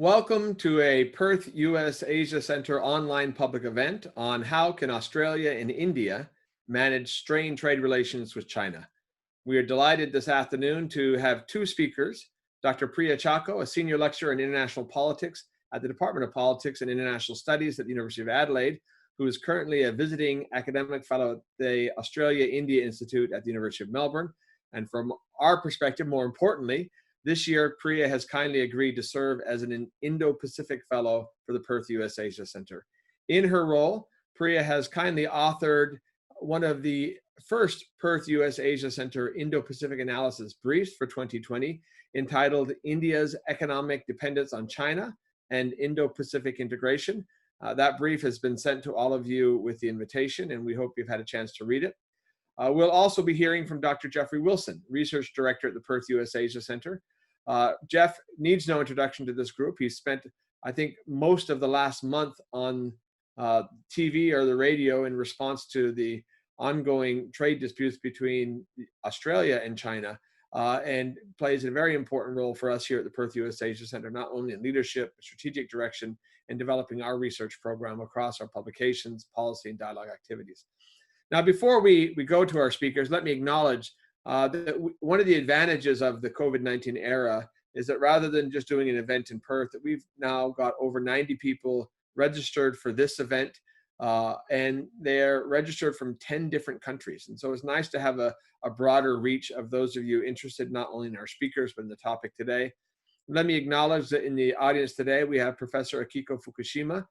Welcome to a Perth, US Asia Center online public event on how can Australia and India manage strained trade relations with China. We are delighted this afternoon to have two speakers, Dr. Priya Chacko, a senior lecturer in international politics at the Department of Politics and International Studies at the University of Adelaide, who is currently a visiting academic fellow at the Australia-India Institute at the University of Melbourne. And from our perspective, more importantly, this year, Priya has kindly agreed to serve as an Indo-Pacific Fellow for the Perth US Asia Center. In her role, Priya has kindly authored one of the first Perth US Asia Center Indo-Pacific analysis briefs for 2020, entitled India's Economic Dependence on China and Indo-Pacific Integration. That brief has been sent to all of you with the invitation, and we hope you've had a chance to read it. We'll also be hearing from Dr. Jeffrey Wilson, Research Director at the Perth US Asia Center. Jeff needs no introduction to this group. He's spent, I think, most of the last month on TV or the radio in response to the ongoing trade disputes between Australia and China, and plays a very important role for us here at the Perth US Asia Center, not only in leadership, strategic direction, and developing our research program across our publications, policy, and dialogue activities. Now, before we go to our speakers, let me acknowledge that one of the advantages of the COVID-19 era is that rather than just doing an event in Perth, that we've now got over 90 people registered for this event, and they're registered from 10 different countries. And so it's nice to have a broader reach of those of you interested not only in our speakers, but in the topic today. Let me acknowledge that in the audience today, we have Professor Akiko Fukushima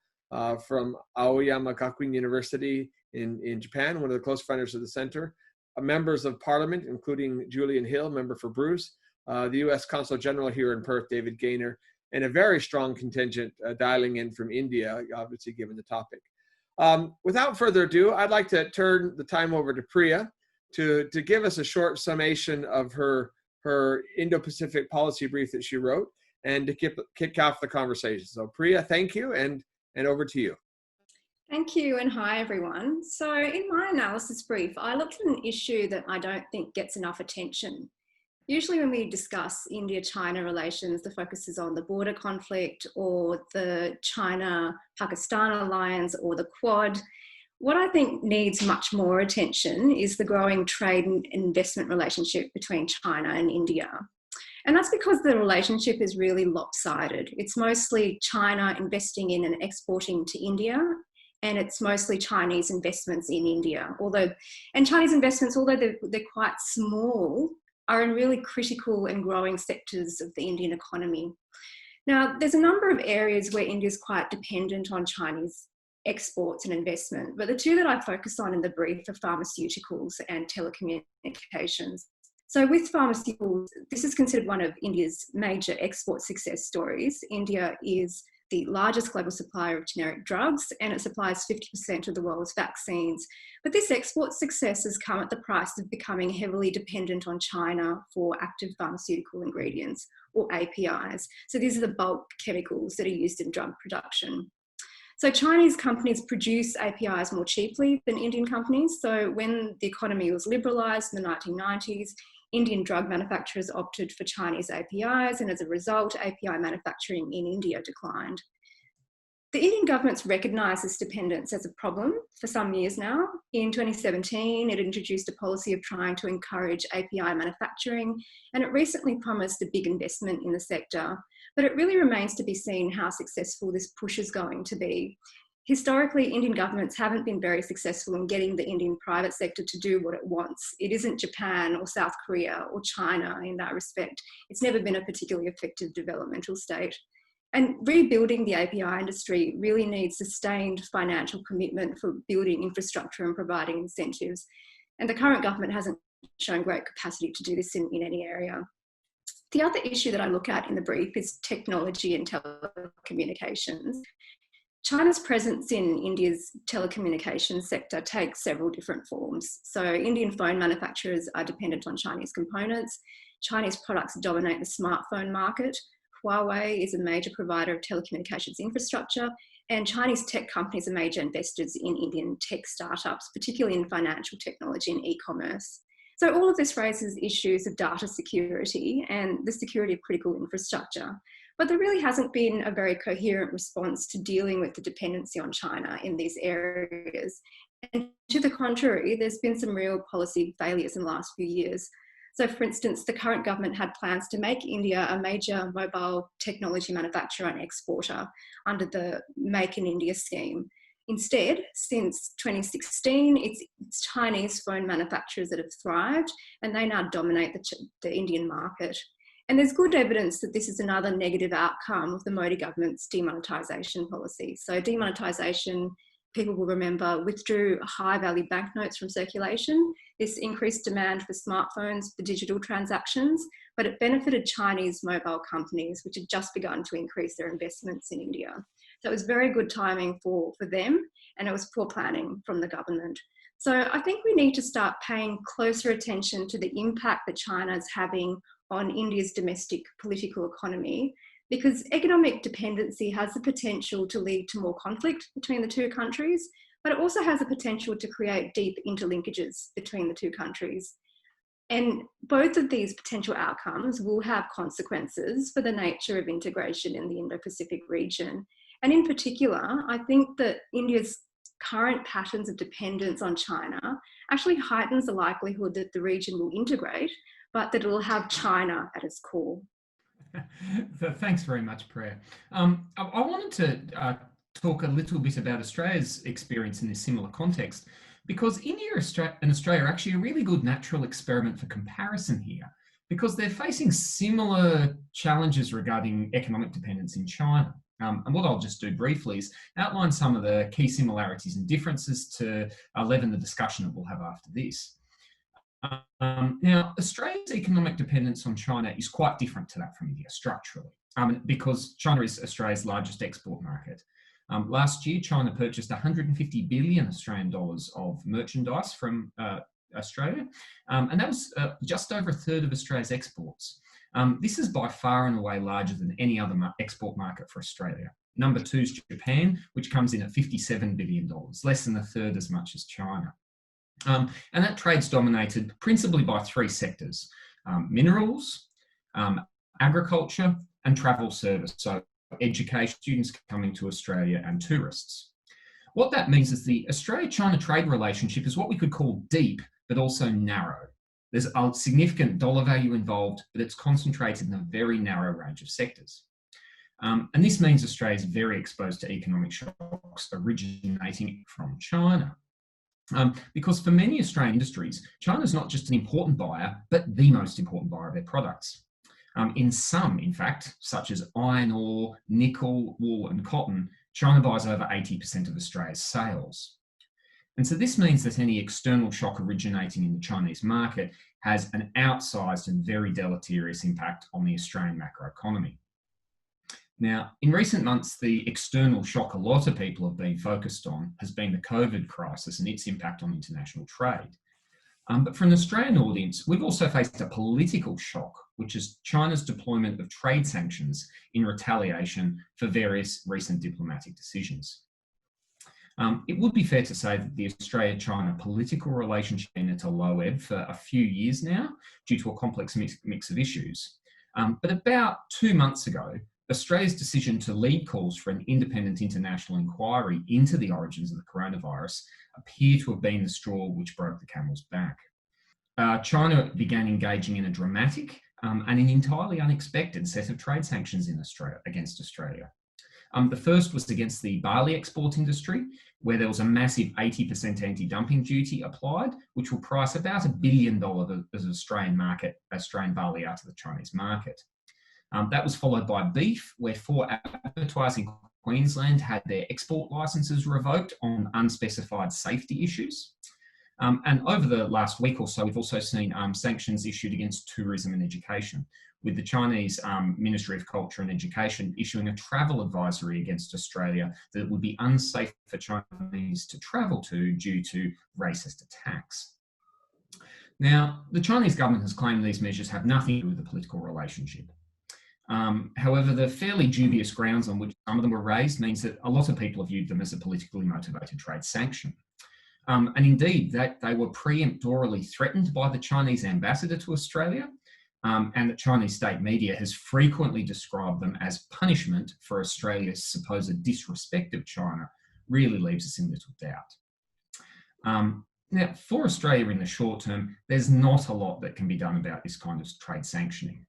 from Aoyama Gakuin University in Japan, one of the close funders of the center, members of parliament, including Julian Hill, member for Bruce, the U.S. Consul General here in Perth, David Gaynor, and a very strong contingent dialing in from India, obviously given the topic. Without further ado, I'd like to turn the time over to Priya to give us a short summation of her Indo-Pacific policy brief that she wrote and to kick off the conversation. So Priya, thank you, and over to you. Thank you, and hi everyone. So in my analysis brief, I looked at an issue that I don't think gets enough attention. Usually when we discuss India-China relations, the focus is on the border conflict or the China-Pakistan alliance or the Quad. What I think needs much more attention is the growing trade and investment relationship between China and India. And that's because the relationship is really lopsided. It's mostly China investing in and exporting to India, and it's mostly Chinese investments in India. Chinese investments, although they're quite small, are in really critical and growing sectors of the Indian economy. Now, there's a number of areas where India is quite dependent on Chinese exports and investment, but the two that I focus on in the brief are pharmaceuticals and telecommunications. So with pharmaceuticals, this is considered one of India's major export success stories. India is the largest global supplier of generic drugs, and it supplies 50% of the world's vaccines. But this export success has come at the price of becoming heavily dependent on China for active pharmaceutical ingredients, or APIs. So these are the bulk chemicals that are used in drug production. So Chinese companies produce APIs more cheaply than Indian companies. So when the economy was liberalised in the 1990s, Indian drug manufacturers opted for Chinese APIs, and as a result, API manufacturing in India declined. The Indian government's recognised this dependence as a problem for some years now. In 2017, it introduced a policy of trying to encourage API manufacturing, and it recently promised a big investment in the sector. But it really remains to be seen how successful this push is going to be. Historically, Indian governments haven't been very successful in getting the Indian private sector to do what it wants. It isn't Japan or South Korea or China in that respect. It's never been a particularly effective developmental state. And rebuilding the API industry really needs sustained financial commitment for building infrastructure and providing incentives. And the current government hasn't shown great capacity to do this in any area. The other issue that I look at in the brief is technology and telecommunications. China's presence in India's telecommunications sector takes several different forms. So Indian phone manufacturers are dependent on Chinese components. Chinese products dominate the smartphone market. Huawei is a major provider of telecommunications infrastructure, and Chinese tech companies are major investors in Indian tech startups, particularly in financial technology and e-commerce. So all of this raises issues of data security and the security of critical infrastructure. But there really hasn't been a very coherent response to dealing with the dependency on China in these areas. And to the contrary, there's been some real policy failures in the last few years. So, for instance, the current government had plans to make India a major mobile technology manufacturer and exporter under the Make in India scheme. Instead, since 2016, it's Chinese phone manufacturers that have thrived, and they now dominate the Indian market. And there's good evidence that this is another negative outcome of the Modi government's demonetisation policy. So demonetisation, people will remember, withdrew high-value banknotes from circulation. This increased demand for smartphones for digital transactions, but it benefited Chinese mobile companies, which had just begun to increase their investments in India. So it was very good timing for them, and it was poor planning from the government. So I think we need to start paying closer attention to the impact that China is having on India's domestic political economy, because economic dependency has the potential to lead to more conflict between the two countries, but it also has the potential to create deep interlinkages between the two countries. And both of these potential outcomes will have consequences for the nature of integration in the Indo-Pacific region. And in particular, I think that India's current patterns of dependence on China actually heightens the likelihood that the region will integrate, but that it will have China at its core. Thanks very much, Priya. I wanted to talk a little bit about Australia's experience in this similar context, because India and Australia are actually a really good natural experiment for comparison here, because they're facing similar challenges regarding economic dependence in China. And what I'll just do briefly is outline some of the key similarities and differences to leaven the discussion that we'll have after this. Now, Australia's economic dependence on China is quite different to that from India structurally, because China is Australia's largest export market. Last year, China purchased 150 billion Australian dollars of merchandise from Australia, and that was just over a third of Australia's exports. This is by far and away larger than any other export market for Australia. Number two is Japan, which comes in at $57 billion, less than a third as much as China. And that trade's dominated principally by three sectors: minerals, agriculture, and travel service. So education, students coming to Australia, and tourists. What that means is the Australia-China trade relationship is what we could call deep, but also narrow. There's a significant dollar value involved, but it's concentrated in a very narrow range of sectors. And this means Australia is very exposed to economic shocks originating from China. Because for many Australian industries, China is not just an important buyer, but the most important buyer of their products. In some, in fact, such as iron ore, nickel, wool, and cotton, China buys over 80% of Australia's sales. And so this means that any external shock originating in the Chinese market has an outsized and very deleterious impact on the Australian macroeconomy. Now, in recent months, the external shock a lot of people have been focused on has been the COVID crisis and its impact on international trade. But for an Australian audience, we've also faced a political shock, which is China's deployment of trade sanctions in retaliation for various recent diplomatic decisions. It would be fair to say that the Australia-China political relationship has been at a low ebb for a few years now due to a complex mix of issues. But about 2 months ago, Australia's decision to lead calls for an independent international inquiry into the origins of the coronavirus appear to have been the straw which broke the camel's back. China began engaging in a dramatic and an entirely unexpected set of trade sanctions in Australia against Australia. The first was against the barley export industry, where there was a massive 80% anti-dumping duty applied, which will price about $1 billion of Australian barley out of the Chinese market. That was followed by beef, where 4 abattoirs in Queensland had their export licences revoked on unspecified safety issues. And over the last week or so, we've also seen sanctions issued against tourism and education, with the Chinese Ministry of Culture and Education issuing a travel advisory against Australia that it would be unsafe for Chinese to travel to due to racist attacks. Now, the Chinese government has claimed these measures have nothing to do with the political relationship. However, the fairly dubious grounds on which some of them were raised means that a lot of people have viewed them as a politically motivated trade sanction. And indeed, that they were preemptorily threatened by the Chinese ambassador to Australia, and that Chinese state media has frequently described them as punishment for Australia's supposed disrespect of China really leaves us in little doubt. Now, for Australia in the short term, there's not a lot that can be done about this kind of trade sanctioning.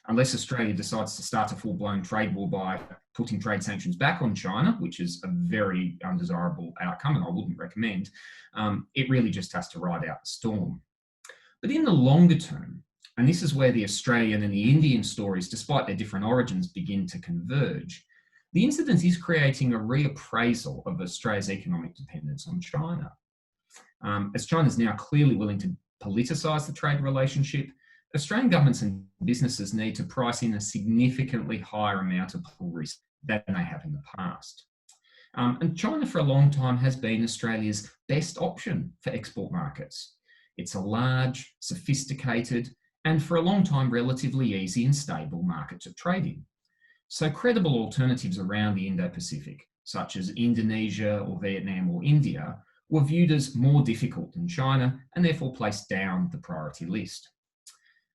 Unless Australia decides to start a full-blown trade war by putting trade sanctions back on China, which is a very undesirable outcome and I wouldn't recommend, it really just has to ride out the storm. But in the longer term, and this is where the Australian and the Indian stories, despite their different origins, begin to converge, the incident is creating a reappraisal of Australia's economic dependence on China. As China is now clearly willing to politicise the trade relationship, Australian governments and businesses need to price in a significantly higher amount of pull risk than they have in the past. And China for a long time has been Australia's best option for export markets. It's a large, sophisticated, and for a long time relatively easy and stable market to trade in. So credible alternatives around the Indo-Pacific, such as Indonesia or Vietnam or India, were viewed as more difficult than China and therefore placed down the priority list.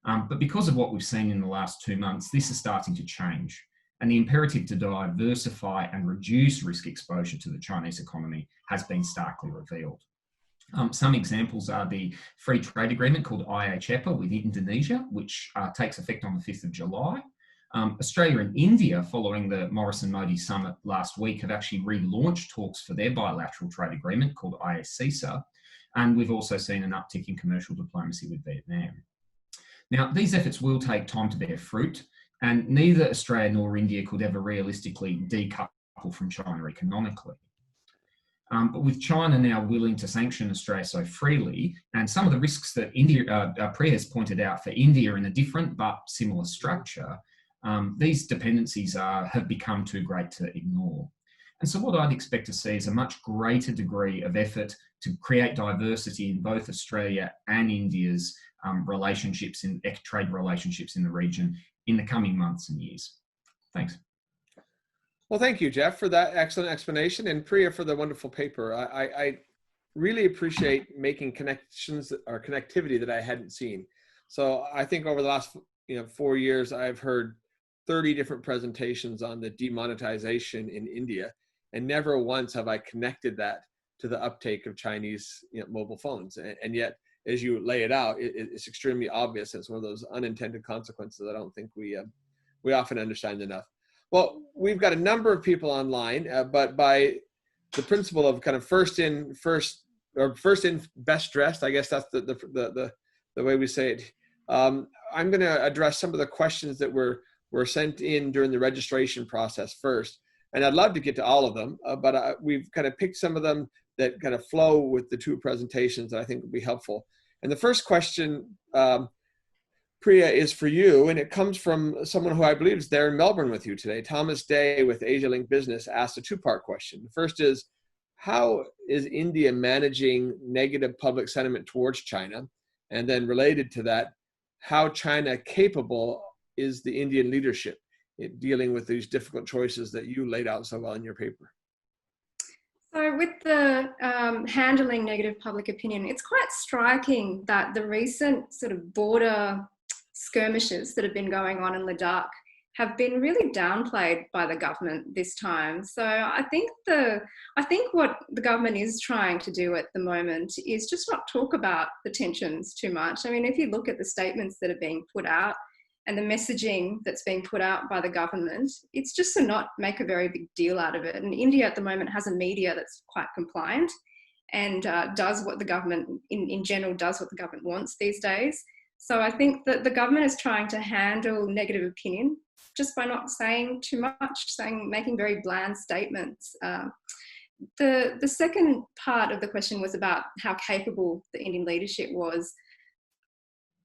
But because of what we've seen in the last 2 months, this is starting to change, and the imperative to diversify and reduce risk exposure to the Chinese economy has been starkly revealed. Some examples are the free trade agreement called IHEPA with Indonesia, which takes effect on the 5th of July. Australia and India, following the Morrison-Modi summit last week, have actually relaunched talks for their bilateral trade agreement called ISCISA, and we've also seen an uptick in commercial diplomacy with Vietnam. Now, these efforts will take time to bear fruit, and neither Australia nor India could ever realistically decouple from China economically. But with China now willing to sanction Australia so freely, and some of the risks that Priya has pointed out for India in a different but similar structure, these dependencies have become too great to ignore. And so what I'd expect to see is a much greater degree of effort to create diversity in both Australia and India's relationships, in trade relationships in the region in the coming months and years. Thanks. Well, thank you, Jeff, for that excellent explanation, and Priya for the wonderful paper. I really appreciate making connections or connectivity that I hadn't seen. So I think over the last 4 years, I've heard 30 different presentations on the demonetization in India, and never once have I connected that to the uptake of Chinese mobile phones. And yet, as you lay it out, it's extremely obvious. It's one of those unintended consequences I don't think we often understand enough. Well, we've got a number of people online, but by the principle of kind of first in, best dressed, I guess that's the way we say it. I'm going to address some of the questions that were sent in during the registration process first, and I'd love to get to all of them, but we've kind of picked some of them that kind of flow with the two presentations that I think would be helpful. And the first question, Priya, is for you, and it comes from someone who I believe is there in Melbourne with you today. Thomas Day with Asia Link Business asked a two-part question. The first is, how is India managing negative public sentiment towards China? And then related to that, how China capable is the Indian leadership in dealing with these difficult choices that you laid out so well in your paper? So with the handling negative public opinion, it's quite striking that the recent sort of border skirmishes that have been going on in Ladakh have been really downplayed by the government this time. So I think what the government is trying to do at the moment is just not talk about the tensions too much. I mean, if you look at the statements that are being put out and the messaging that's being put out by the government, it's just to not make a very big deal out of it. And India at the moment has a media that's quite compliant and does what the government, in general, does what the government wants these days. So I think that the government is trying to handle negative opinion just by not saying too much, making very bland statements. The second part of the question was about how capable the Indian leadership was.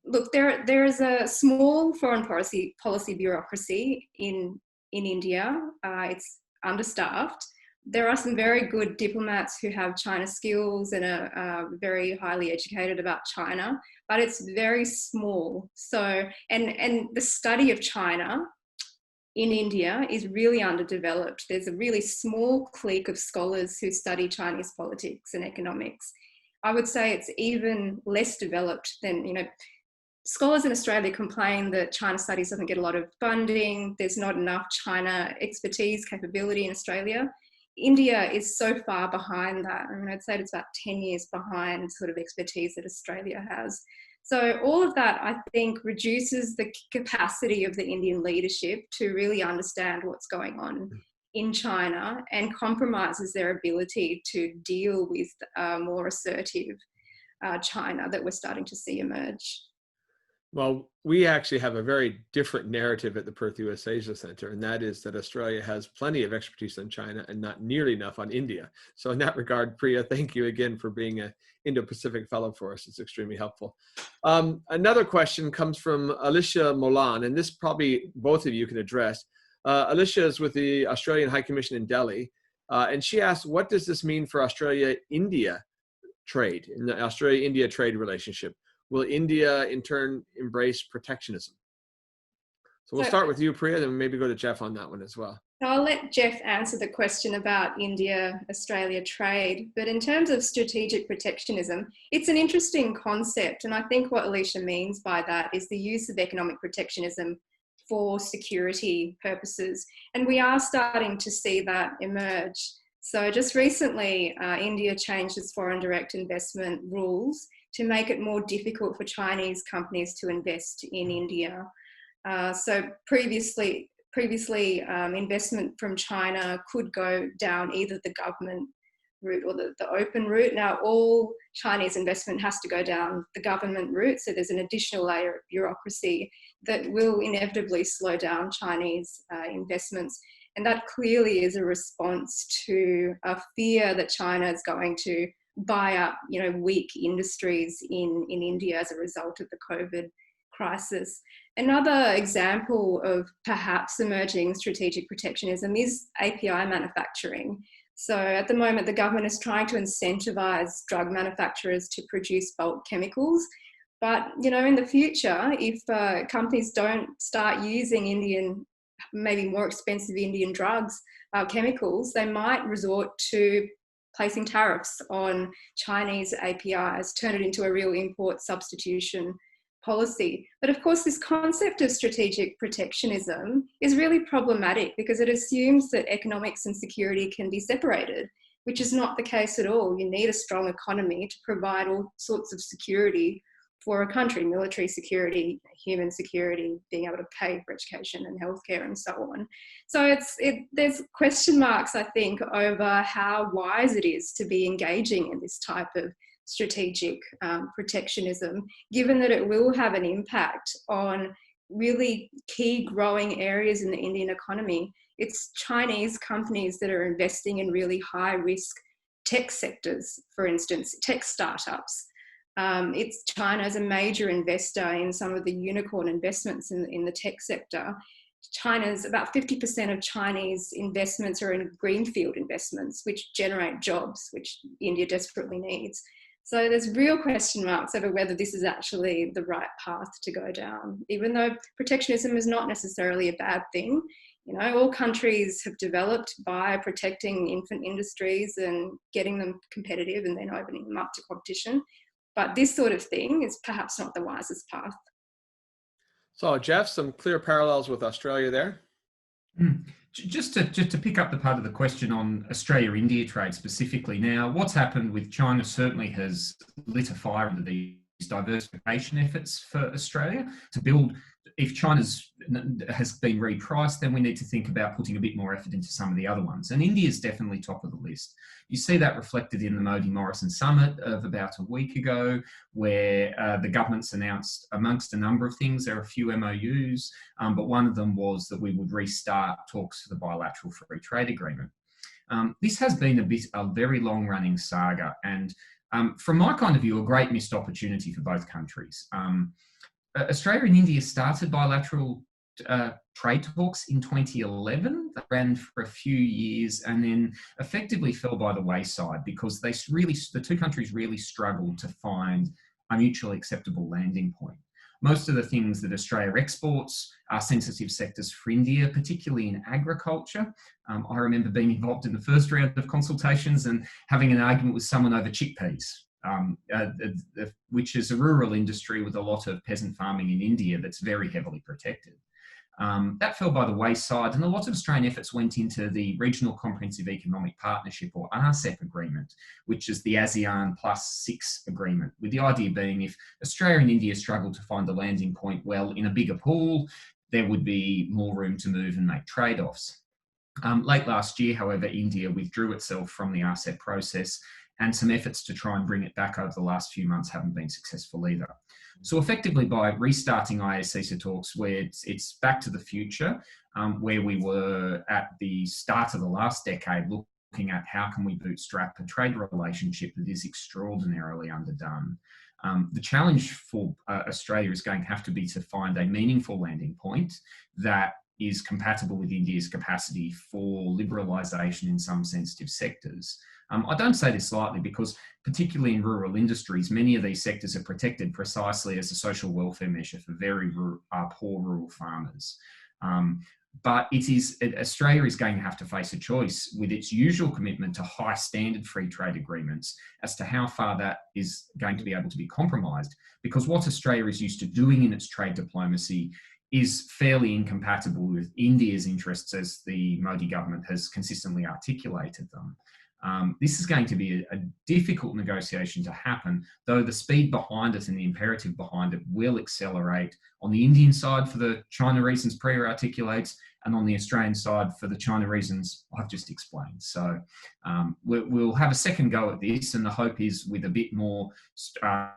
Look, there is a small foreign policy bureaucracy in India. It's understaffed. There are some very good diplomats who have China skills and are very highly educated about China, but it's very small. So, and the study of China in India is really underdeveloped. There's a really small clique of scholars who study Chinese politics and economics. I would say it's even less developed than, scholars in Australia complain that China studies doesn't get a lot of funding. There's not enough China expertise capability in Australia. India is so far behind that. I mean, I'd say it's about 10 years behind sort of expertise that Australia has. So all of that, I think, reduces the capacity of the Indian leadership to really understand what's going on in China and compromises their ability to deal with more assertive China that we're starting to see emerge. Well, we actually have a very different narrative at the Perth US Asia Center, and that is that Australia has plenty of expertise on China and not nearly enough on India. So in that regard, Priya, thank you again for being an Indo-Pacific fellow for us. It's extremely helpful. Another question comes from Alicia Molan, and this probably both of you can address. Alicia is with the Australian High Commission in Delhi, and she asked, what does this mean for Australia-India trade, in the Australia-India trade relationship? Will India in turn embrace protectionism? So we'll start with you, Priya, then maybe go to Jeff on that one as well. So I'll let Jeff answer the question about India-Australia trade. But in terms of strategic protectionism, it's an interesting concept. And I think what Alicia means by that is the use of economic protectionism for security purposes. And we are starting to see that emerge. So just recently, India changed its foreign direct investment rules to make it more difficult for Chinese companies to invest in India. So previously, investment from China could go down either the government route or the open route. Now, all Chinese investment has to go down the government route, so there's an additional layer of bureaucracy that will inevitably slow down Chinese investments. And that clearly is a response to a fear that China is going to buy up, weak industries in India as a result of the COVID crisis. Another example of perhaps emerging strategic protectionism is API manufacturing. So at the moment, the government is trying to incentivize drug manufacturers to produce bulk chemicals. But, in the future, if companies don't start using Indian, maybe more expensive Indian drugs, chemicals, they might resort to placing tariffs on Chinese APIs, turn it into a real import substitution policy. But of course, this concept of strategic protectionism is really problematic because it assumes that economics and security can be separated, which is not the case at all. You need a strong economy to provide all sorts of security for a country: military security, human security, being able to pay for education and healthcare and so on. So there's question marks, I think, over how wise it is to be engaging in this type of strategic protectionism, given that it will have an impact on really key growing areas in the Indian economy. It's Chinese companies that are investing in really high risk tech sectors, for instance, tech startups. It's China as a major investor in some of the unicorn investments in the tech sector. China's about 50% of Chinese investments are in greenfield investments, which generate jobs, which India desperately needs. So there's real question marks over whether this is actually the right path to go down, even though protectionism is not necessarily a bad thing. All countries have developed by protecting infant industries and getting them competitive and then opening them up to competition. But this sort of thing is perhaps not the wisest path. So, Jeff, some clear parallels with Australia there. Just to pick up the part of the question on Australia-India trade specifically. Now, what's happened with China certainly has lit a fire under these diversification efforts for Australia to build. If China's has been repriced, then we need to think about putting a bit more effort into some of the other ones. And India is definitely top of the list. You see that reflected in the Modi-Morrison summit of about a week ago, where the government's announced, amongst a number of things, there are a few MOUs, but one of them was that we would restart talks for the bilateral free trade agreement. This has been a very long-running saga, and from my kind of view, a great missed opportunity for both countries. Australia and India started bilateral trade talks in 2011. They ran for a few years and then effectively fell by the wayside because the two countries really struggled to find a mutually acceptable landing point. Most of the things that Australia exports are sensitive sectors for India, particularly in agriculture. I remember being involved in the first round of consultations and having an argument with someone over chickpeas. which is a rural industry with a lot of peasant farming in India that's very heavily protected. That fell by the wayside, and a lot of Australian efforts went into the Regional Comprehensive Economic Partnership, or RCEP agreement, which is the ASEAN +6 agreement, with the idea being if Australia and India struggle to find a landing point, well, in a bigger pool, there would be more room to move and make trade-offs. Late last year, however, India withdrew itself from the RCEP process, and some efforts to try and bring it back over the last few months haven't been successful either. So effectively, by restarting IACISA talks, where it's back to the future, where we were at the start of the last decade, looking at how can we bootstrap a trade relationship that is extraordinarily underdone. The challenge for Australia is going to have to be to find a meaningful landing point that is compatible with India's capacity for liberalisation in some sensitive sectors. I don't say this lightly because, particularly in rural industries, many of these sectors are protected precisely as a social welfare measure for very poor rural farmers. But Australia is going to have to face a choice with its usual commitment to high standard free trade agreements as to how far that is going to be able to be compromised, because what Australia is used to doing in its trade diplomacy is fairly incompatible with India's interests as the Modi government has consistently articulated them. This is going to be a difficult negotiation to happen, though the speed behind it and the imperative behind it will accelerate on the Indian side for the China reasons Priya articulates, and on the Australian side for the China reasons I've just explained. So we'll have a second go at this, and the hope is with a bit more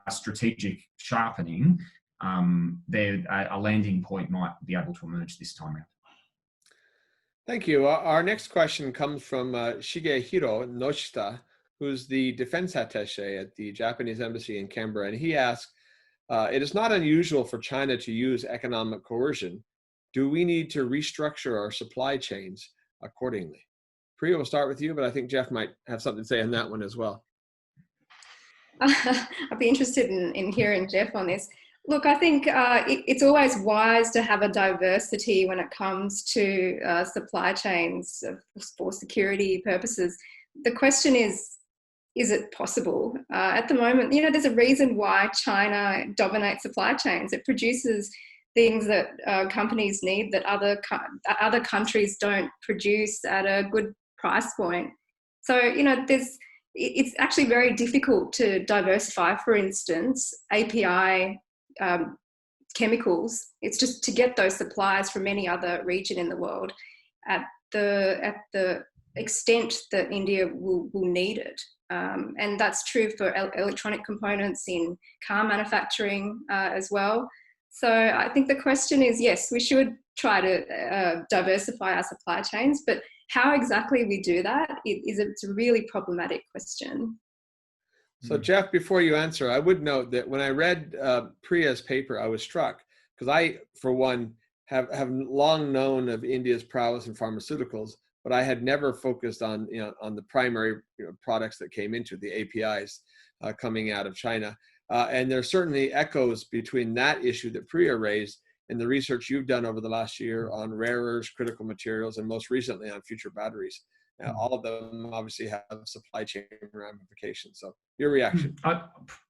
strategic sharpening, a landing point might be able to emerge this time around. Thank you. Our next question comes from Shigehiro Noshita, who's the defense attaché at the Japanese embassy in Canberra. And he asks, it is not unusual for China to use economic coercion. Do we need to restructure our supply chains accordingly? Priya, we'll start with you, but I think Jeff might have something to say on that one as well. I'd be interested in hearing Jeff on this. Look, I think it's always wise to have a diversity when it comes to supply chains for security purposes. The question is it possible? At the moment, there's a reason why China dominates supply chains. It produces things that companies need that other countries don't produce at a good price point. So, it's actually very difficult to diversify, for instance, API chemicals. It's just to get those supplies from any other region in the world at the extent that India will need it. And that's true for electronic components in car manufacturing as well. So I think the question is, yes, we should try to diversify our supply chains, but how exactly we do that it's a really problematic question. So Jeff, before you answer, I would note that when I read Priya's paper, I was struck because I, for one, have long known of India's prowess in pharmaceuticals, but I had never focused on the primary products that came into the APIs coming out of China. And there's certainly echoes between that issue that Priya raised and the research you've done over the last year on rare earths, critical materials, and most recently on future batteries. All of them obviously have supply chain ramifications. So your reaction?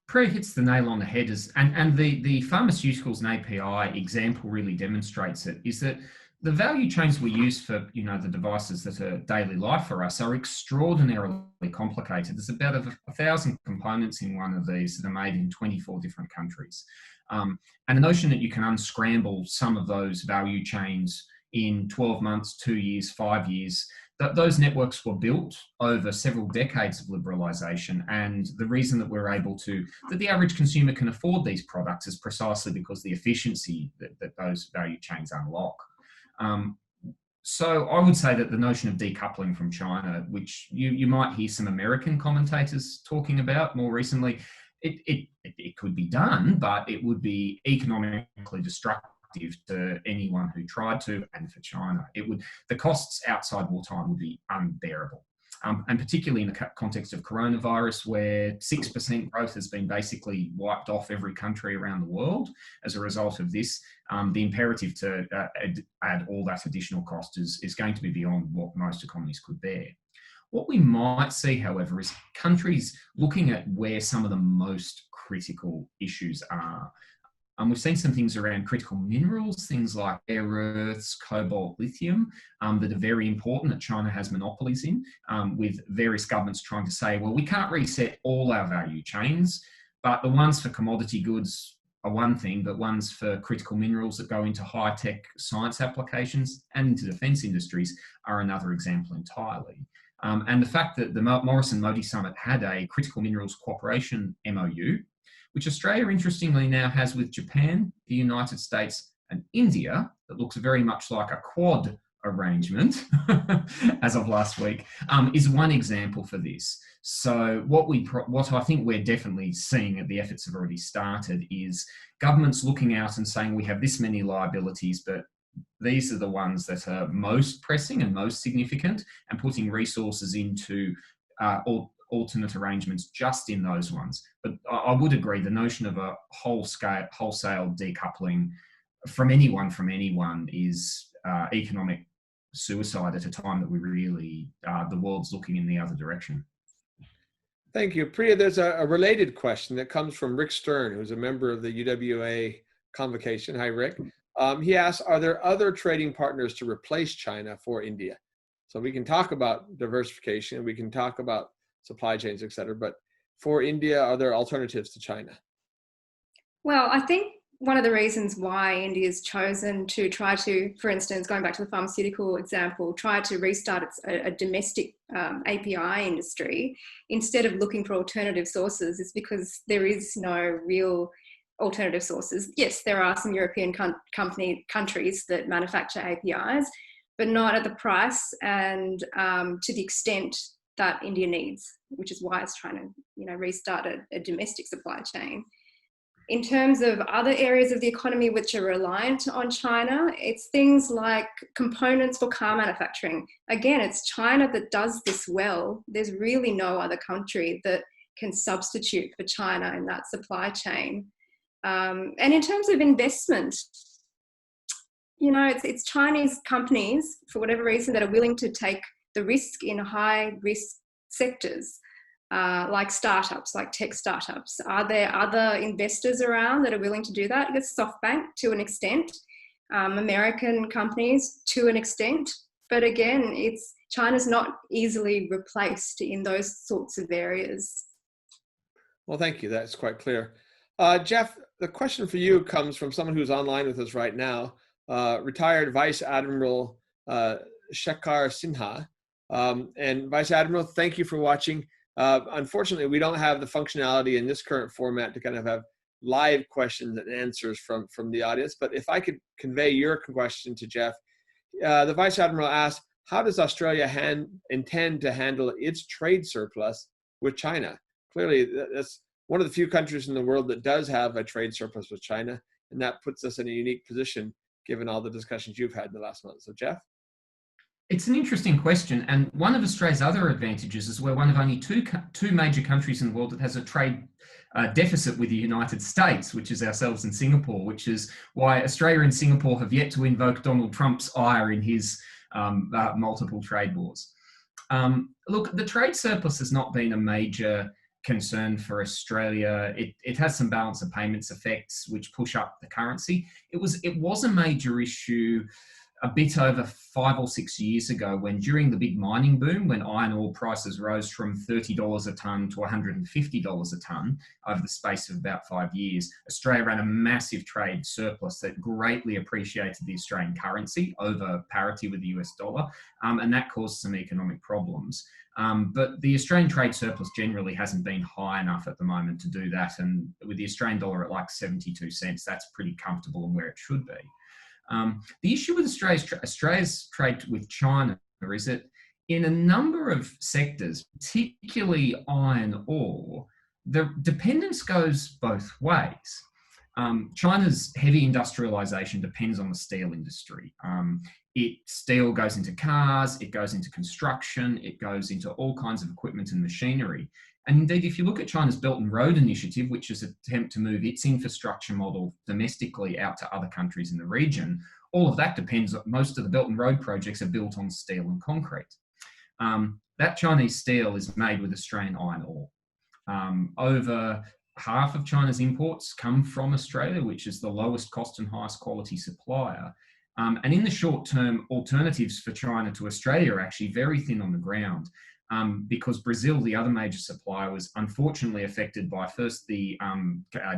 Priya hits the nail on the head, and the pharmaceuticals and API example really demonstrates it, is that the value chains we use for the devices that are daily life for us are extraordinarily complicated. There's about 1,000 components in one of these that are made in 24 different countries. And the notion that you can unscramble some of those value chains in 12 months, 2 years, 5 years, those networks were built over several decades of liberalisation, and the reason that that the average consumer can afford these products is precisely because the efficiency that those value chains unlock. So I would say that the notion of decoupling from China, which you might hear some American commentators talking about more recently, it could be done, but it would be economically destructive to anyone who tried to, and for China. The costs outside wartime would be unbearable. And particularly in the context of coronavirus, where 6% growth has been basically wiped off every country around the world as a result of this, the imperative to add all that additional cost is going to be beyond what most economies could bear. What we might see, however, is countries looking at where some of the most critical issues are. We've seen some things around critical minerals, things like rare earths, cobalt, lithium, that are very important that China has monopolies in, with various governments trying to say, well, we can't reset all our value chains, but the ones for commodity goods are one thing, but ones for critical minerals that go into high-tech science applications and into defence industries are another example entirely. And the fact that the Morrison-Modi Summit had a critical minerals cooperation MOU, which Australia interestingly now has with Japan, the United States and India, that looks very much like a quad arrangement as of last week, is one example for this. So what I think we're definitely seeing, the efforts have already started, is governments looking out and saying we have this many liabilities, but these are the ones that are most pressing and most significant, and putting resources into alternate arrangements just in those ones. But I would agree, the notion of a wholesale decoupling from anyone is economic suicide at a time that we really, the world's looking in the other direction. Thank you. Priya, there's a related question that comes from Rick Stern, who's a member of the UWA convocation. Hi, Rick. He asks, are there other trading partners to replace China for India? So we can talk about diversification, we can talk about supply chains, et cetera, but for India, are there alternatives to China? Well, I think one of the reasons why India's chosen to try to, for instance, going back to the pharmaceutical example, try to restart a domestic API industry instead of looking for alternative sources is because there is no real alternative sources. Yes, there are some European countries that manufacture APIs, but not at the price and to the extent that India needs, which is why it's trying to, restart a domestic supply chain. In terms of other areas of the economy which are reliant on China, it's things like components for car manufacturing. Again, it's China that does this well. There's really no other country that can substitute for China in that supply chain. And in terms of investment, it's Chinese companies, for whatever reason, that are willing to take the risk in high risk sectors, like startups, like tech startups. Are there other investors around that are willing to do that? It's SoftBank to an extent, American companies to an extent, but again, China's not easily replaced in those sorts of areas. Well, thank you. That's quite clear. Jeff, the question for you comes from someone who's online with us right now, retired Vice Admiral Shekhar Sinha. And Vice Admiral, thank you for watching. Unfortunately, we don't have the functionality in this current format to kind of have live questions and answers from the audience. But if I could convey your question to Jeff, the Vice Admiral asked, how does Australia intend to handle its trade surplus with China? Clearly, that's one of the few countries in the world that does have a trade surplus with China, and that puts us in a unique position given all the discussions you've had in the last month. So, Jeff? It's an interesting question, and one of Australia's other advantages is we're one of only two major countries in the world that has a trade deficit with the United States, which is ourselves and Singapore, which is why Australia and Singapore have yet to invoke Donald Trump's ire in his multiple trade wars. Look, the trade surplus has not been a major concern for Australia. It has some balance of payments effects which push up the currency. It was a major issue a bit over 5 or 6 years ago, when during the big mining boom, when iron ore prices rose from $30 a tonne to $150 a tonne over the space of about 5 years, Australia ran a massive trade surplus that greatly appreciated the Australian currency over parity with the US dollar, and that caused some economic problems. But the Australian trade surplus generally hasn't been high enough at the moment to do that, and with the Australian dollar at like 72 cents, that's pretty comfortable and where it should be. The issue with Australia's trade with China is that in a number of sectors, particularly iron ore, the dependence goes both ways. China's heavy industrialization depends on the steel industry. Steel goes into cars, it goes into construction, it goes into all kinds of equipment and machinery. And indeed, if you look at China's Belt and Road Initiative, which is an attempt to move its infrastructure model domestically out to other countries in the region, all of that depends, most of the Belt and Road projects are built on steel and concrete. that Chinese steel is made with Australian iron ore. Over half of China's imports come from Australia, which is the lowest cost and highest quality supplier. And in the short term, alternatives for China to Australia are actually very thin on the ground. Because Brazil, the other major supplier, was unfortunately affected by first the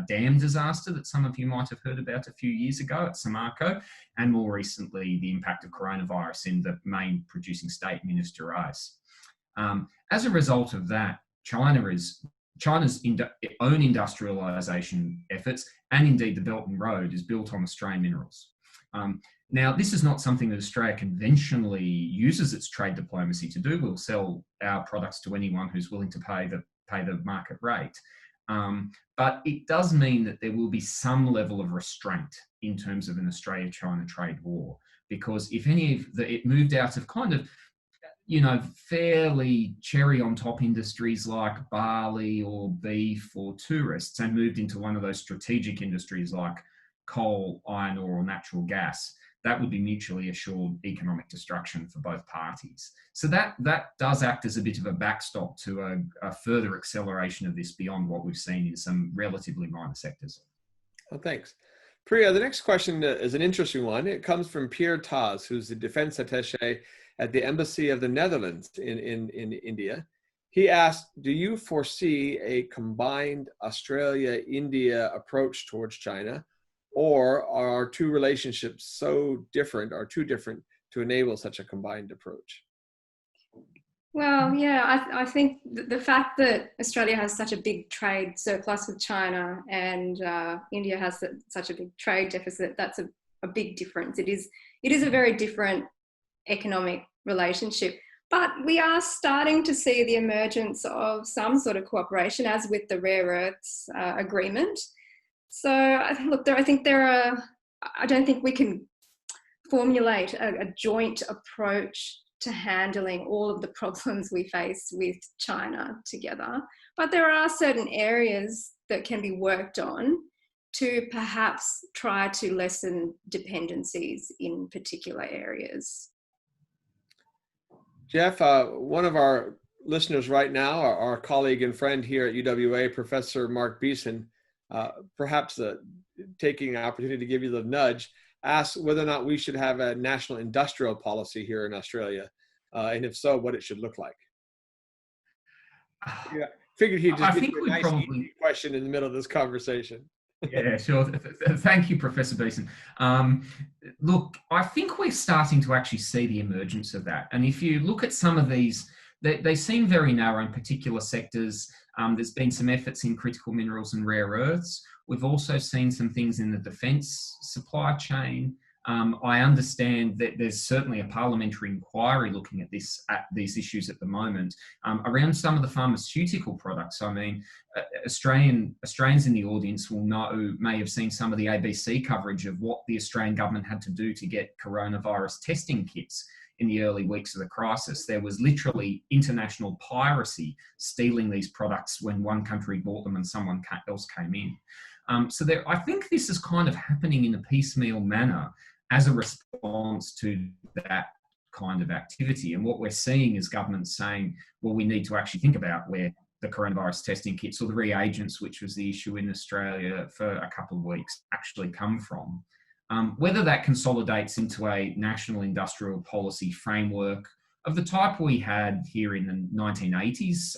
dam disaster that some of you might have heard about a few years ago at Samarco, and more recently the impact of coronavirus in the main producing state, Minas Gerais. As a result of that, China's own industrialisation efforts, and indeed the Belt and Road, is built on Australian minerals. Now, this is not something that Australia conventionally uses its trade diplomacy to do. We'll sell our products to anyone who's willing to pay the market rate. But it does mean that there will be some level of restraint in terms of an Australia-China trade war, because if any of it moved out of kind of, fairly cherry on top industries like barley or beef or tourists, and moved into one of those strategic industries like coal, iron ore, or natural gas, that would be mutually assured economic destruction for both parties. So that does act as a bit of a backstop to a further acceleration of this beyond what we've seen in some relatively minor sectors. Well, thanks. Priya, the next question is an interesting one. It comes from Pierre Taz, who's the defense attaché at the Embassy of the Netherlands in India. He asked, do you foresee a combined Australia-India approach towards China, or are our two relationships so different, or too different to enable such a combined approach? Well, yeah, I think the fact that Australia has such a big trade surplus with China and India has such a big trade deficit, that's a big difference. It is a very different economic relationship, but we are starting to see the emergence of some sort of cooperation, as with the rare earths agreement. So look, I don't think we can formulate a joint approach to handling all of the problems we face with China together. But there are certain areas that can be worked on to perhaps try to lessen dependencies in particular areas. Jeff, one of our listeners right now, our colleague and friend here at UWA, Professor Mark Beeson, perhaps taking an opportunity to give you the nudge, asks whether or not we should have a national industrial policy here in Australia, and if so, what it should look like. Yeah, figured he'd just give you a nice easy question in the middle of this conversation. Yeah, sure. Thank you, Professor Beeson. Look, I think we're starting to actually see the emergence of that. And if you look at some of these, they seem very narrow in particular sectors. There's been some efforts in critical minerals and rare earths. We've also seen some things in the defence supply chain. I understand that there's certainly a parliamentary inquiry looking at these issues at the moment around some of the pharmaceutical products. I mean, Australians in the audience may have seen some of the ABC coverage of what the Australian government had to do to get coronavirus testing kits in the early weeks of the crisis. There was literally international piracy stealing these products when one country bought them and someone else came in. I think this is kind of happening in a piecemeal manner as a response to that kind of activity. And what we're seeing is governments saying, well, we need to actually think about where the coronavirus testing kits or the reagents, which was the issue in Australia for a couple of weeks, actually come from. Whether that consolidates into a national industrial policy framework of the type we had here in the 1980s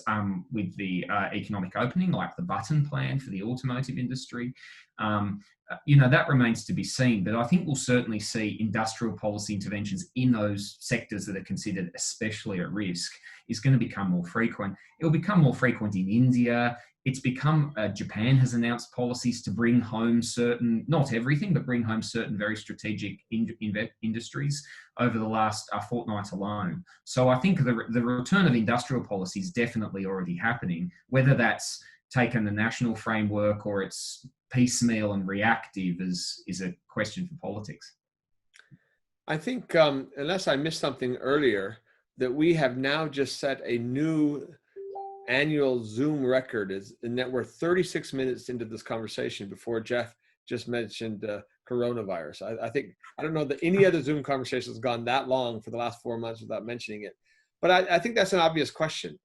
with the economic opening, like the Button Plan for the automotive industry, that remains to be seen. But I think we'll certainly see industrial policy interventions in those sectors that are considered especially at risk is going to become more frequent. It will become more frequent in India. It's become, Japan has announced policies to bring home certain, not everything, but bring home certain very strategic industries over the last fortnight alone. So I think the return of industrial policy is definitely already happening. Whether that's taken the national framework or it's piecemeal and reactive is a question for politics. I think, unless I missed something earlier, that we have now just set a new annual Zoom record, and that we're 36 minutes into this conversation before Jeff just mentioned coronavirus. I don't know that any other Zoom conversation has gone that long for the last 4 months without mentioning it. But I think that's an obvious question.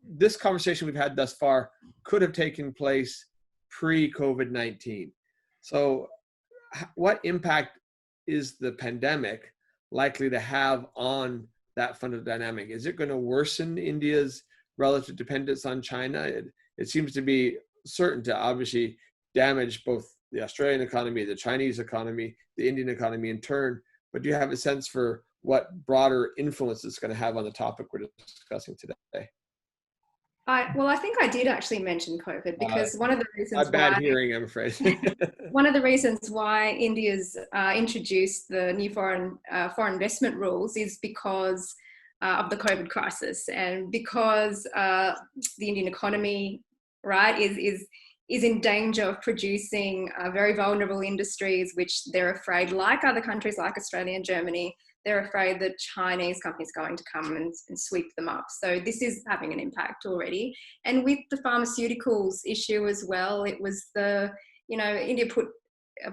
This conversation we've had thus far could have taken place pre-COVID-19. So what impact is the pandemic likely to have on that fundamental dynamic? Is it going to worsen India's relative dependence on China? It seems to be certain to obviously damage both the Australian economy, the Chinese economy, the Indian economy in turn. But do you have a sense for what broader influence it's going to have on the topic we're discussing today? I think I did actually mention COVID, because one of the reasons bad hearing, I'm afraid. one of the reasons why India's introduced the new foreign investment rules is because of the COVID crisis, and because the Indian economy, right, is in danger of producing very vulnerable industries, which they're afraid, like other countries like Australia and Germany, they're afraid that Chinese companies are going to come and sweep them up. So this is having an impact already. And with the pharmaceuticals issue as well, it was India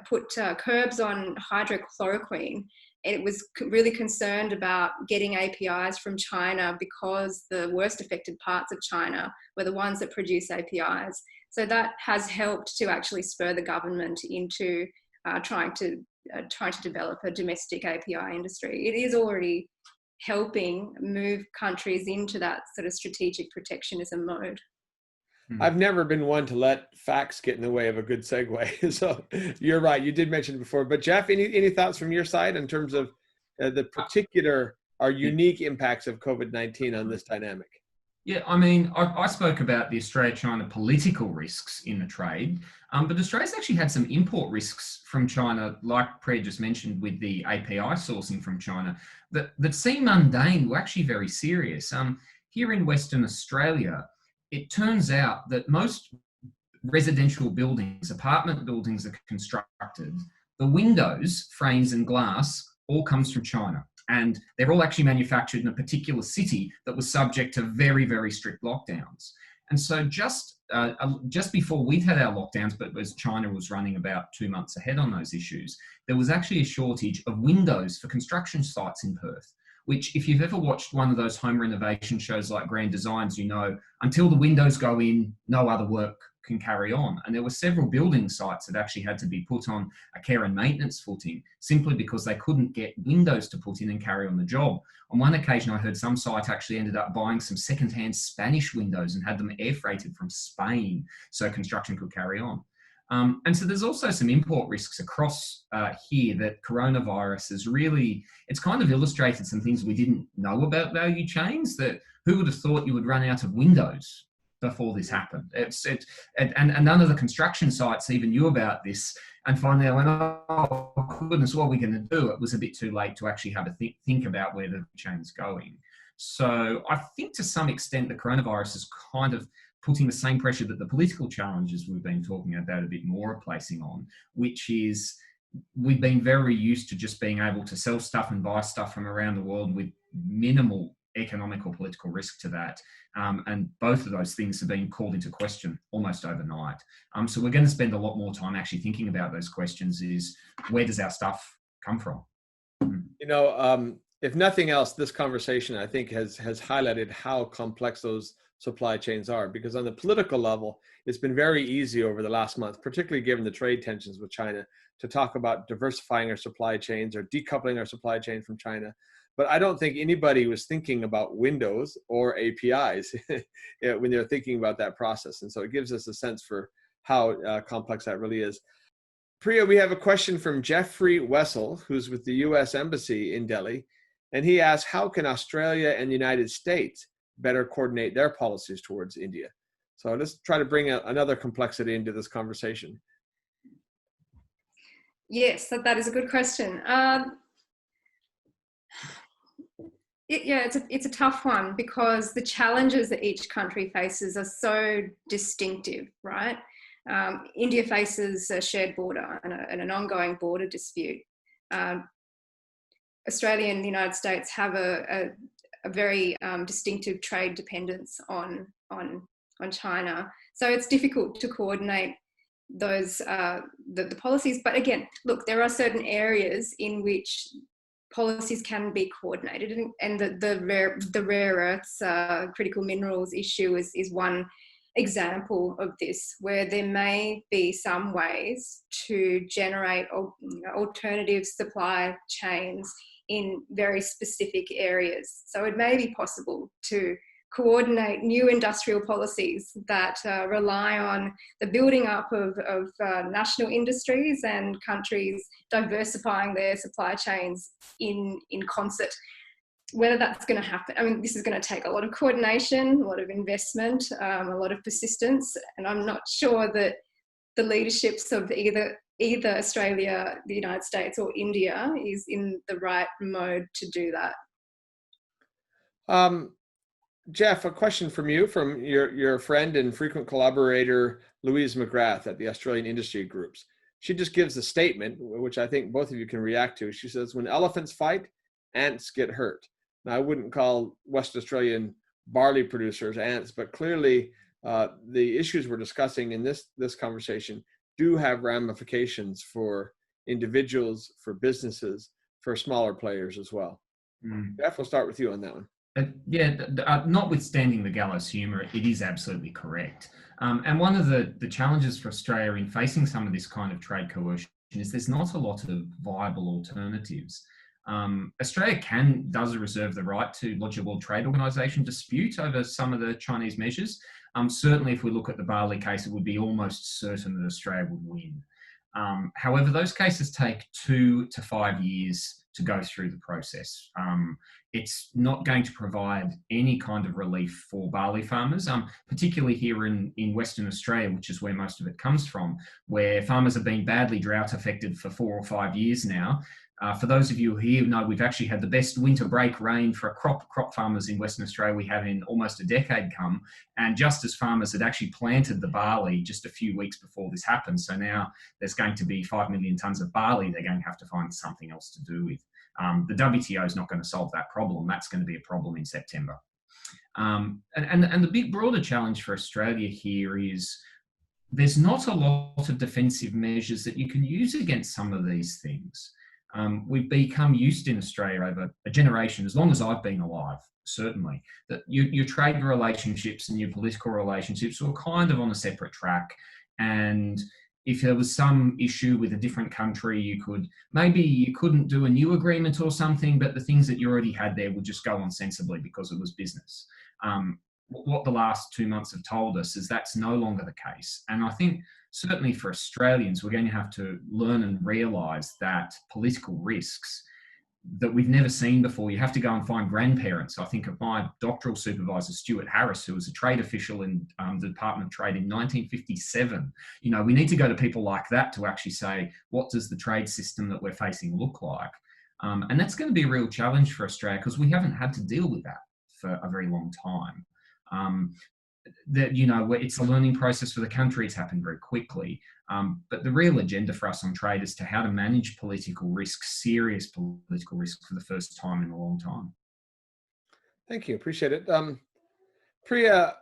put curbs on hydrochloroquine. And it was really concerned about getting APIs from China, because the worst affected parts of China were the ones that produce APIs. So that has helped to actually spur the government into trying to develop a domestic API industry. It is already helping move countries into that sort of strategic protectionism mode. I've never been one to let facts get in the way of a good segue. So you're right. You did mention it before. But Jeff, any thoughts from your side in terms of the particular or unique impacts of COVID-19 on this dynamic? Yeah, I mean, I spoke about the Australia-China political risks in the trade, but Australia's actually had some import risks from China, like Priya just mentioned, with the API sourcing from China, that seem mundane were actually very serious. Here in Western Australia, it turns out that most residential buildings, apartment buildings are constructed, the windows, frames and glass all comes from China. And they're all actually manufactured in a particular city that was subject to very, very strict lockdowns. And so just before we'd had our lockdowns, but as China was running about 2 months ahead on those issues, there was actually a shortage of windows for construction sites in Perth, which, if you've ever watched one of those home renovation shows like Grand Designs, you know, until the windows go in, no other work can carry on. And there were several building sites that actually had to be put on a care and maintenance footing simply because they couldn't get windows to put in and carry on the job. On one occasion, I heard some site actually ended up buying some secondhand Spanish windows and had them air freighted from Spain so construction could carry on. And so there's also some import risks across here that coronavirus has really, it's kind of illustrated some things we didn't know about value chains, that who would have thought you would run out of windows before this happened. And none of the construction sites even knew about this. And finally, I went, oh goodness, what are we going to do? It was a bit too late to actually have a think about where the chain's going. So I think to some extent the coronavirus is kind of putting the same pressure that the political challenges we've been talking about a bit more are placing on, which is we've been very used to just being able to sell stuff and buy stuff from around the world with minimal economic or political risk to that. And both of those things have been called into question almost overnight. So we're going to spend a lot more time actually thinking about those questions, is where does our stuff come from? You know, if nothing else, this conversation, I think, has highlighted how complex those supply chains are, because on the political level, it's been very easy over the last month, particularly given the trade tensions with China, to talk about diversifying our supply chains or decoupling our supply chain from China. But I don't think anybody was thinking about Windows or APIs when they're thinking about that process. And so it gives us a sense for how complex that really is. Priya, we have a question from Jeffrey Wessel, who's with the US Embassy in Delhi. And he asks, how can Australia and the United States better coordinate their policies towards India? So let's try to bring another complexity into this conversation. Yes, that is a good question. It's a tough one, because the challenges that each country faces are so distinctive, right? India faces a shared border and an ongoing border dispute. Australia and the United States have a very distinctive trade dependence on China. So it's difficult to coordinate those the policies. But again, look, there are certain areas in which policies can be coordinated, and the rare earths critical minerals issue is one example of this, where there may be some ways to generate alternative supply chains in very specific areas. So it may be possible to coordinate new industrial policies that rely on the building up of national industries and countries diversifying their supply chains in concert. Whether that's going to happen, I mean, this is going to take a lot of coordination, a lot of investment, a lot of persistence, and I'm not sure that the leaderships of either Australia, the United States, or India is in the right mode to do that. Jeff, a question from you, from your friend and frequent collaborator, Louise McGrath at the Australian Industry Groups. She just gives a statement, which I think both of you can react to. She says, when elephants fight, ants get hurt. Now, I wouldn't call West Australian barley producers ants, but clearly the issues we're discussing in this conversation do have ramifications for individuals, for businesses, for smaller players as well. Jeff, we'll start with you on that one. Notwithstanding the gallows humour, it is absolutely correct. And one of the challenges for Australia in facing some of this kind of trade coercion is there's not a lot of viable alternatives. Australia does reserve the right to lodge a World Trade Organization dispute over some of the Chinese measures. Certainly, if we look at the barley case, it would be almost certain that Australia would win. However, those cases take 2 to 5 years to go through the process. It's not going to provide any kind of relief for barley farmers, particularly here in Western Australia, which is where most of it comes from, where farmers have been badly drought affected for 4 or 5 years now. For those of you here know, we've actually had the best winter break rain for crop farmers in Western Australia we have in almost a decade come. And just as farmers had actually planted the barley just a few weeks before this happened, so now there's going to be 5 million tonnes of barley they're going to have to find something else to do with. The WTO is not going to solve that problem. That's going to be a problem in September. And the big broader challenge for Australia here is there's not a lot of defensive measures that you can use against some of these things. We've become used in Australia over a generation, as long as I've been alive, certainly, that your trade relationships and your political relationships were kind of on a separate track. And if there was some issue with a different country, you couldn't do a new agreement or something, but the things that you already had there would just go on sensibly because it was business. What the last 2 months have told us is that's no longer the case. And I think certainly for Australians, we're going to have to learn and realise that political risks that we've never seen before, you have to go and find grandparents. I think of my doctoral supervisor, Stuart Harris, who was a trade official in the Department of Trade in 1957. You know, we need to go to people like that to actually say, what does the trade system that we're facing look like? And that's going to be a real challenge for Australia because we haven't had to deal with that for a very long time. It's a learning process for the country. It's happened very quickly. But the real agenda for us on trade is to how to manage political risk, serious political risk for the first time in a long time. Thank you. Appreciate it. Priya,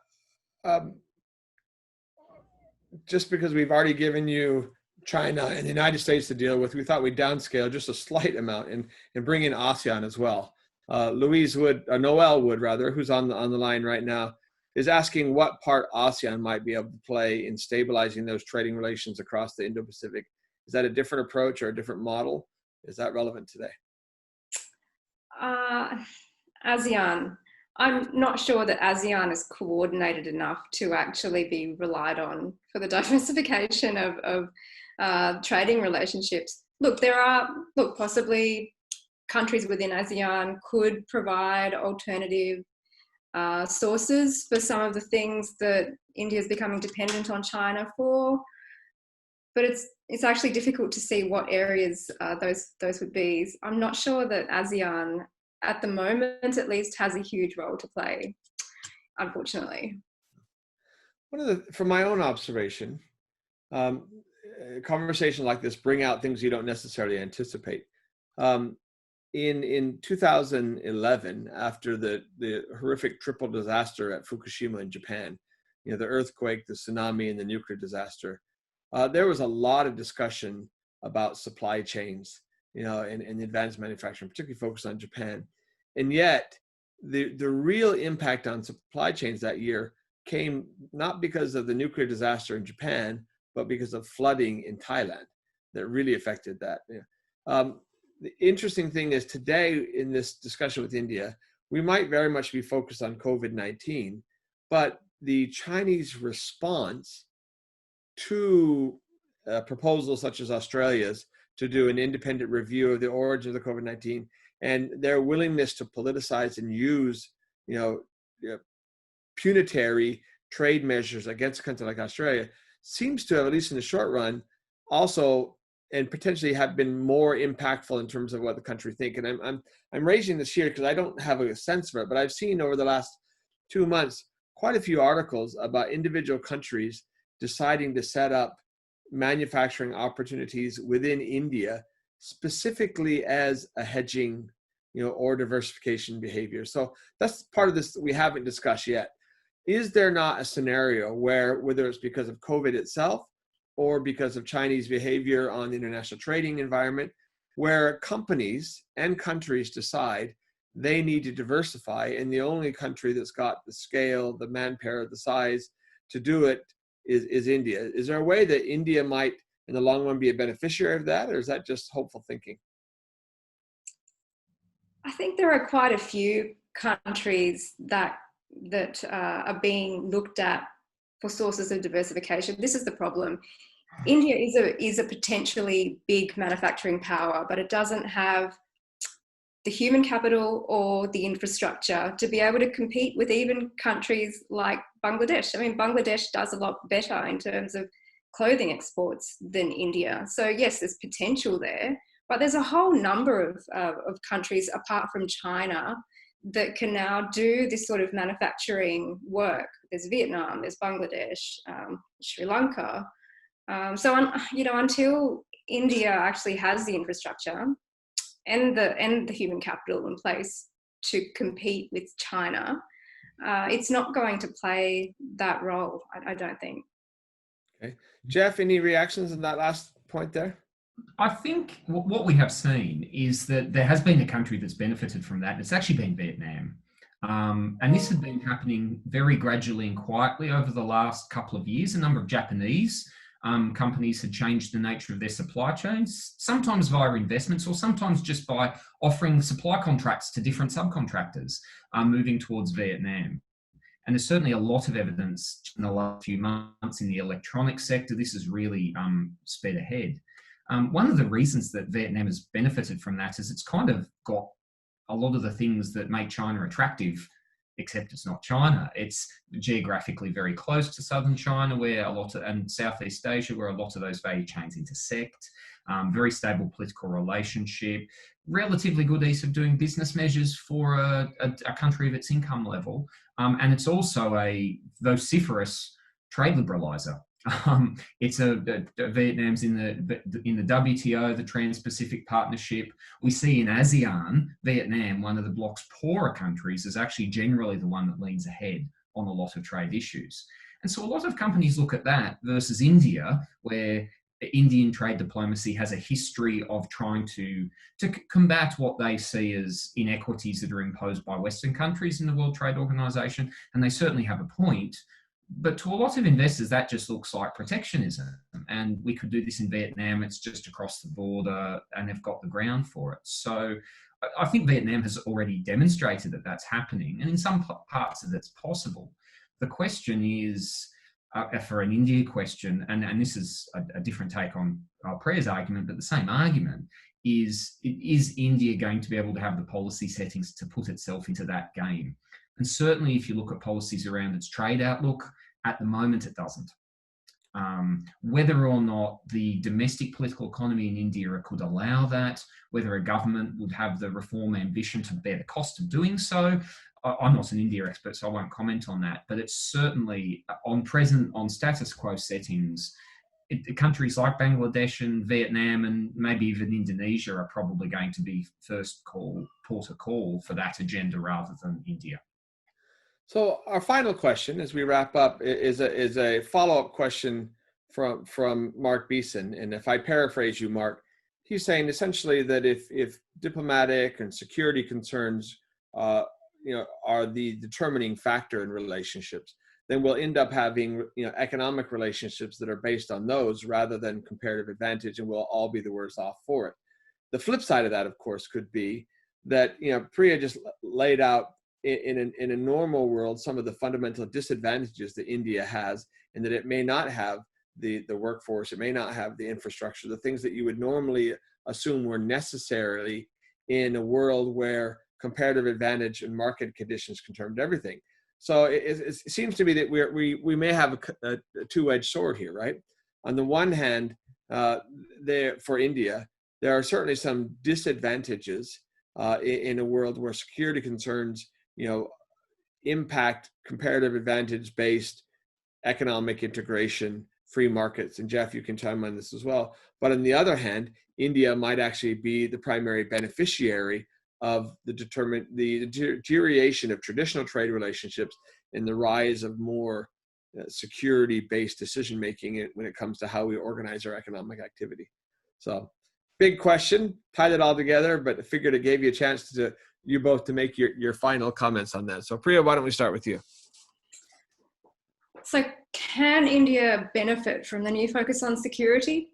just because we've already given you China and the United States to deal with, we thought we'd downscale just a slight amount and bring in ASEAN as well. Noel Wood, who's on the line right now, is asking what part ASEAN might be able to play in stabilizing those trading relations across the Indo-Pacific. Is that a different approach or a different model? Is that relevant today? ASEAN. I'm not sure that ASEAN is coordinated enough to actually be relied on for the diversification of trading relationships. Possibly countries within ASEAN could provide alternative sources for some of the things that India is becoming dependent on China for, but it's actually difficult to see what areas those would be. I'm not sure that ASEAN, at the moment at least, has a huge role to play, unfortunately. From my own observation, conversations like this bring out things you don't necessarily anticipate. In 2011, after the horrific triple disaster at Fukushima in Japan, the earthquake, the tsunami, and the nuclear disaster, there was a lot of discussion about supply chains in advanced manufacturing, particularly focused on Japan. And yet, the real impact on supply chains that year came not because of the nuclear disaster in Japan, but because of flooding in Thailand that really affected that. The interesting thing is today in this discussion with India, we might very much be focused on COVID-19, but the Chinese response to proposals such as Australia's to do an independent review of the origin of the COVID-19 and their willingness to politicize and use, punitary trade measures against a country like Australia seems to have, at least in the short run, also and potentially have been more impactful in terms of what the country think. And I'm raising this here because I don't have a sense for it, but I've seen over the last 2 months quite a few articles about individual countries deciding to set up manufacturing opportunities within India, specifically as a hedging, or diversification behavior. So that's part of this that we haven't discussed yet. Is there not a scenario where, whether it's because of COVID itself or because of Chinese behavior on the international trading environment, where companies and countries decide they need to diversify, and the only country that's got the scale, the manpower, the size to do it is India? Is there a way that India might, in the long run, be a beneficiary of that, or is that just hopeful thinking? I think there are quite a few countries that are being looked at for sources of diversification. This is the problem. India is a potentially big manufacturing power, but it doesn't have the human capital or the infrastructure to be able to compete with even countries like Bangladesh. I mean, Bangladesh does a lot better in terms of clothing exports than India. So yes, there's potential there, but there's a whole number of countries apart from China that can now do this sort of manufacturing work. There's Vietnam, there's Bangladesh, Sri Lanka. Until India actually has the infrastructure and the human capital in place to compete with China, it's not going to play that role, I don't think. Okay. Jeff, any reactions on that last point there? I think what we have seen is that there has been a country that's benefited from that. It's actually been Vietnam. And this had been happening very gradually and quietly over the last couple of years. A number of Japanese companies had changed the nature of their supply chains, sometimes via investments or sometimes just by offering supply contracts to different subcontractors, moving towards Vietnam. And there's certainly a lot of evidence in the last few months in the electronics sector. This has really sped ahead. One of the reasons that Vietnam has benefited from that is it's kind of got a lot of the things that make China attractive, except it's not China. It's geographically very close to southern China, and Southeast Asia, where a lot of those value chains intersect. Very stable political relationship, relatively good ease of doing business measures for a country of its income level, and it's also a vociferous trade liberalizer. Vietnam's in the WTO, the Trans-Pacific Partnership. We see in ASEAN, Vietnam, one of the bloc's poorer countries, is actually generally the one that leans ahead on a lot of trade issues. And so a lot of companies look at that versus India, where Indian trade diplomacy has a history of trying to combat what they see as inequities that are imposed by Western countries in the World Trade Organization. And they certainly have a point. But to a lot of investors, that just looks like protectionism. And we could do this in Vietnam. It's just across the border and they've got the ground for it. So I think Vietnam has already demonstrated that that's happening. And in some parts of it's possible. The question is, for an India question, and this is a different take on Priya's argument, but the same argument, is India going to be able to have the policy settings to put itself into that game? And certainly if you look at policies around its trade outlook, at the moment it doesn't. Whether or not the domestic political economy in India could allow that, whether a government would have the reform ambition to bear the cost of doing so, I'm not an India expert, so I won't comment on that, but it's certainly on status quo settings, countries like Bangladesh and Vietnam and maybe even Indonesia are probably going to be port of call for that agenda rather than India. So our final question as we wrap up is a follow-up question from Mark Beeson. And if I paraphrase you, Mark, He's saying essentially that if diplomatic and security concerns, are the determining factor in relationships, then we'll end up having, economic relationships that are based on those rather than comparative advantage, and we'll all be the worse off for it. The flip side of that, of course, could be that, Priya just laid out in a normal world some of the fundamental disadvantages that India has, and that it may not have the workforce, it may not have the infrastructure, the things that you would normally assume were necessarily in a world where comparative advantage and market conditions can determine everything. So it seems to me that we may have a two-edged sword here, right? On the one hand, for India, there are certainly some disadvantages in a world where security concerns, impact comparative advantage-based economic integration, free markets. And Jeff, you can chime on this as well. But on the other hand, India might actually be the primary beneficiary of the deterioration of traditional trade relationships and the rise of more security-based decision-making when it comes to how we organize our economic activity. So big question, tied it all together, but I figured it gave you a chance to you both to make your final comments on that. So Priya, why don't we start with you? So can India benefit from the new focus on security?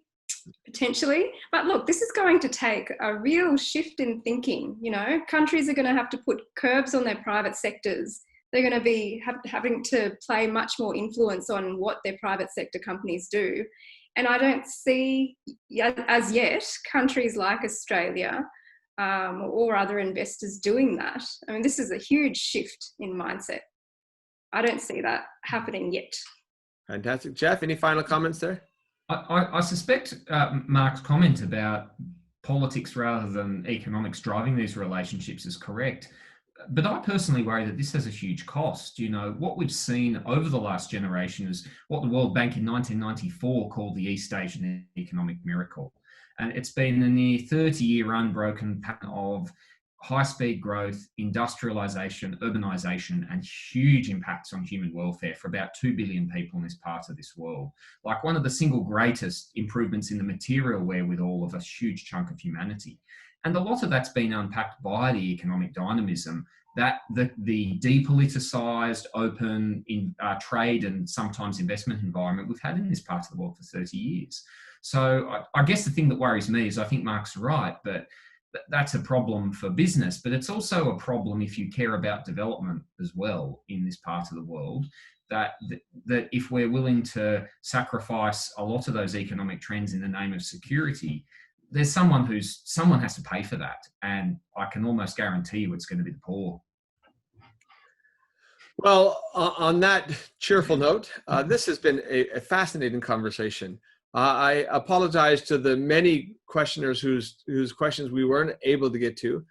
Potentially. But look, this is going to take a real shift in thinking. Countries are going to have to put curbs on their private sectors. They're going to be having to play much more influence on what their private sector companies do. And I don't see, as yet, countries like Australia or other investors doing that. I mean, this is a huge shift in mindset. I don't see that happening yet. Fantastic. Jeff, any final comments there? I suspect Mark's comment about politics rather than economics driving these relationships is correct. But I personally worry that this has a huge cost. What we've seen over the last generation is what the World Bank in 1994 called the East Asian economic miracle. And it's been a near 30-year unbroken pattern of high-speed growth, industrialization, urbanization, and huge impacts on human welfare for about 2 billion people in this part of this world. Like one of the single greatest improvements in the material wherewithal of a huge chunk of humanity. And a lot of that's been unpacked by the economic dynamism that the depoliticized, open trade and sometimes investment environment we've had in this part of the world for 30 years. So I guess the thing that worries me is I think Mark's right, but that's a problem for business, but it's also a problem if you care about development as well in this part of the world, that if we're willing to sacrifice a lot of those economic trends in the name of security, there's someone has to pay for that. And I can almost guarantee you it's going to be the poor. Well, on that cheerful note, this has been a fascinating conversation. I apologize to the many questioners whose questions we weren't able to get to.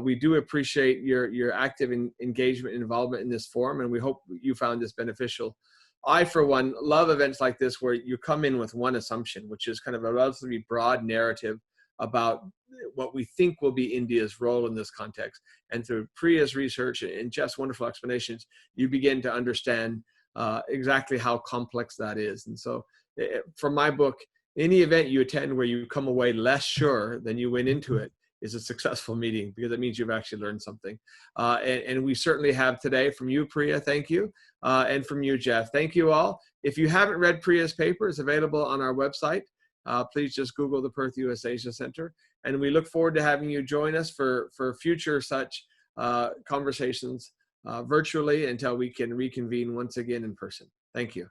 We do appreciate your active engagement and involvement in this forum, and we hope you found this beneficial. I, for one, love events like this where you come in with one assumption, which is kind of a relatively broad narrative about what we think will be India's role in this context. And through Priya's research and Jeff's wonderful explanations, you begin to understand exactly how complex that is. And so from my book, any event you attend where you come away less sure than you went into it is a successful meeting, because it means you've actually learned something. And we certainly have today from you, Priya, thank you. And from you, Jeff, thank you all. If you haven't read Priya's paper, it's available on our website. Please just Google the Perth US Asia Center. And we look forward to having you join us for future such conversations virtually until we can reconvene once again in person. Thank you.